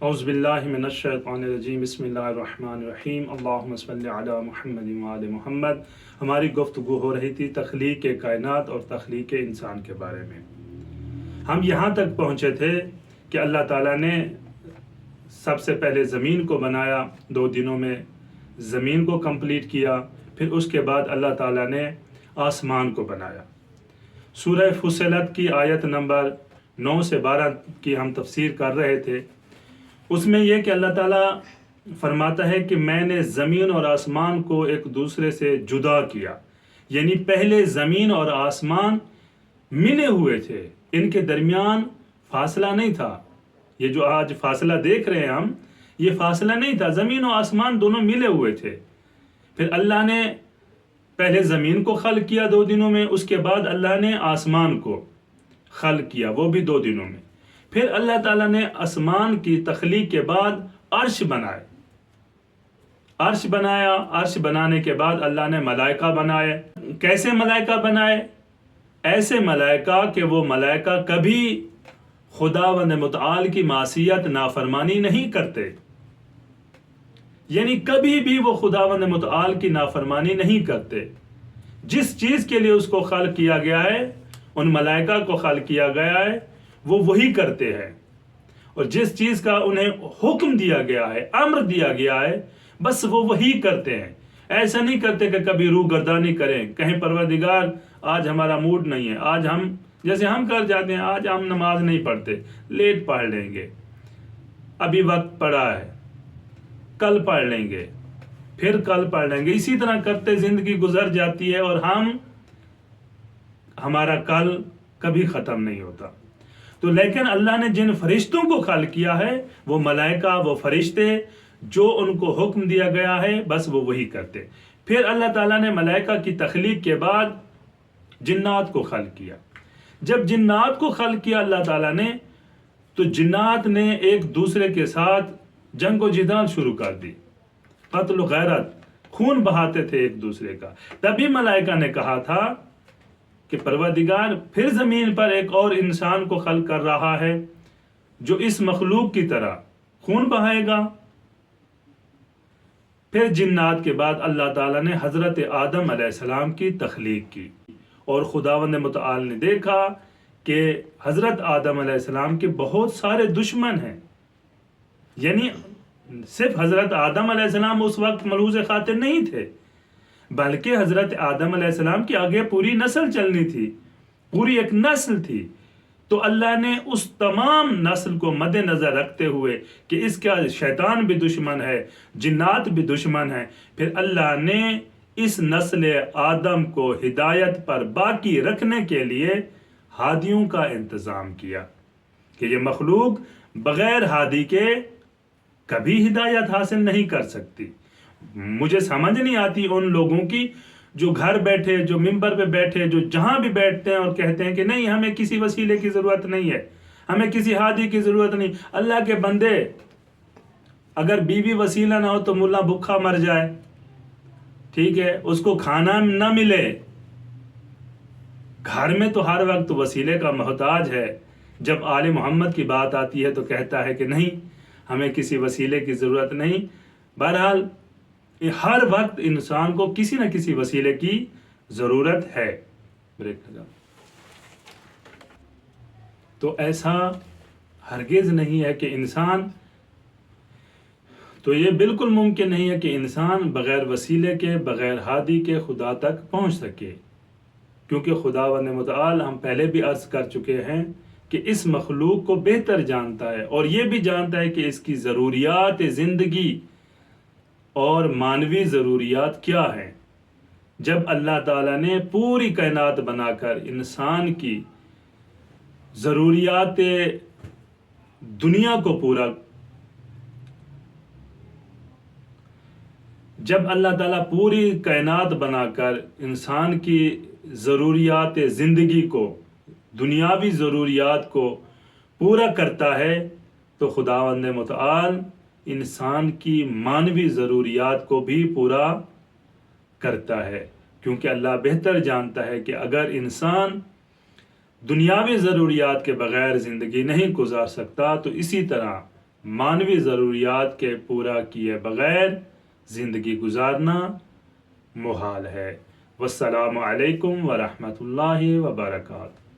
اعوذ باللہ من الشیطان الرجیم بسم اللہ الرحمن الرحیم اللہم صلی علی محمد وآل محمد۔ ہماری گفتگو ہو رہی تھی تخلیق کائنات اور تخلیق انسان کے بارے میں۔ ہم یہاں تک پہنچے تھے کہ اللہ تعالیٰ نے سب سے پہلے زمین کو بنایا، 2 دنوں میں زمین کو کمپلیٹ کیا، پھر اس کے بعد اللہ تعالیٰ نے آسمان کو بنایا۔ سورہ فصلت کی آیت نمبر 9 سے 12 کی ہم تفسیر کر رہے تھے۔ اس میں یہ کہ اللہ تعالیٰ فرماتا ہے کہ میں نے زمین اور آسمان کو ایک دوسرے سے جدا کیا، یعنی پہلے زمین اور آسمان ملے ہوئے تھے، ان کے درمیان فاصلہ نہیں تھا۔ یہ جو آج فاصلہ دیکھ رہے ہیں ہم، یہ فاصلہ نہیں تھا، زمین و آسمان دونوں ملے ہوئے تھے۔ پھر اللہ نے پہلے زمین کو خلق کیا 2 دنوں میں، اس کے بعد اللہ نے آسمان کو خلق کیا، وہ بھی 2 دنوں میں۔ پھر اللہ تعالیٰ نے آسمان کی تخلیق کے بعد عرش بنائے، عرش بنایا۔ عرش بنانے کے بعد اللہ نے ملائکہ بنائے۔ کیسے ملائکہ بنائے؟ ایسے ملائکہ کہ وہ ملائکہ کبھی خداوند متعال کی معصیت نافرمانی نہیں کرتے، یعنی کبھی بھی وہ خداوند متعال کی نافرمانی نہیں کرتے۔ جس چیز کے لیے اس کو خلق کیا گیا ہے، ان ملائکہ کو خلق کیا گیا ہے، وہ وہی کرتے ہیں، اور جس چیز کا انہیں حکم دیا گیا ہے، امر دیا گیا ہے، بس وہ وہی کرتے ہیں۔ ایسا نہیں کرتے کہ کبھی روح گردانی کریں، کہیں پروردگار آج ہمارا موڈ نہیں ہے، آج ہم جیسے ہم کر جاتے ہیں، آج ہم نماز نہیں پڑھتے، لیٹ پڑھ لیں گے، ابھی وقت پڑا ہے، کل پڑھ لیں گے، پھر کل پڑھ لیں گے، اسی طرح کرتے زندگی گزر جاتی ہے، اور ہمارا کل کبھی ختم نہیں ہوتا۔ تو لیکن اللہ نے جن فرشتوں کو خلق کیا ہے، وہ ملائکہ، وہ فرشتے، جو ان کو حکم دیا گیا ہے، بس وہ وہی کرتے۔ پھر اللہ تعالیٰ نے ملائکہ کی تخلیق کے بعد جنات کو خلق کیا۔ جب جنات کو خلق کیا اللہ تعالیٰ نے، تو جنات نے ایک دوسرے کے ساتھ جنگ و جدال شروع کر دی، قتل و غیرت، خون بہاتے تھے ایک دوسرے کا۔ تبھی ملائکہ نے کہا تھا کہ پروردگار پھر زمین پر ایک اور انسان کو خلق کر رہا ہے جو اس مخلوق کی طرح خون بہائے گا۔ پھر جنات کے بعد اللہ تعالیٰ نے حضرت آدم علیہ السلام کی تخلیق کی، اور خداوند متعال نے دیکھا کہ حضرت آدم علیہ السلام کے بہت سارے دشمن ہیں، یعنی صرف حضرت آدم علیہ السلام اس وقت ملحوظ خاطر نہیں تھے، بلکہ حضرت آدم علیہ السلام کی آگے پوری نسل چلنی تھی، پوری ایک نسل تھی۔ تو اللہ نے اس تمام نسل کو مد نظر رکھتے ہوئے کہ اس کا شیطان بھی دشمن ہے، جنات بھی دشمن ہے، پھر اللہ نے اس نسل آدم کو ہدایت پر باقی رکھنے کے لیے ہادیوں کا انتظام کیا کہ یہ مخلوق بغیر ہادی کے کبھی ہدایت حاصل نہیں کر سکتی۔ مجھے سمجھ نہیں آتی ان لوگوں کی جو گھر بیٹھے، جو ممبر پہ بیٹھے، جو جہاں بھی بیٹھتے ہیں اور کہتے ہیں کہ نہیں، ہمیں کسی وسیلے کی ضرورت نہیں ہے، ہمیں کسی ہادی کی ضرورت نہیں۔ اللہ کے بندے، اگر بیوی وسیلہ نہ ہو تو ملا بھوکا مر جائے، ٹھیک ہے، اس کو کھانا نہ ملے، گھر میں تو ہر وقت وسیلے کا محتاج ہے۔ جب آل محمد کی بات آتی ہے تو کہتا ہے کہ نہیں، ہمیں کسی وسیلے کی ضرورت نہیں۔ بہرحال ہر وقت انسان کو کسی نہ کسی وسیلے کی ضرورت ہے۔ بریک لگا۔ تو ایسا ہرگز نہیں ہے کہ انسان، تو یہ بالکل ممکن نہیں ہے کہ انسان بغیر وسیلے کے، بغیر ہادی کے خدا تک پہنچ سکے، کیونکہ خداوند متعال، ہم پہلے بھی عرض کر چکے ہیں کہ اس مخلوق کو بہتر جانتا ہے، اور یہ بھی جانتا ہے کہ اس کی ضروریات زندگی اور مانوی ضروریات کیا ہیں۔ جب اللہ تعالیٰ نے پوری کائنات بنا کر انسان کی ضروریات دنیا کو پورا، جب اللہ تعالیٰ پوری کائنات بنا کر انسان کی ضروریات زندگی کو، دنیاوی ضروریات کو پورا کرتا ہے، تو خداوند متعال انسان کی مانوی ضروریات کو بھی پورا کرتا ہے، کیونکہ اللہ بہتر جانتا ہے کہ اگر انسان دنیاوی ضروریات کے بغیر زندگی نہیں گزار سکتا تو اسی طرح مانوی ضروریات کے پورا کیے بغیر زندگی گزارنا محال ہے۔ والسلام علیکم ورحمۃ اللہ وبرکاتہ۔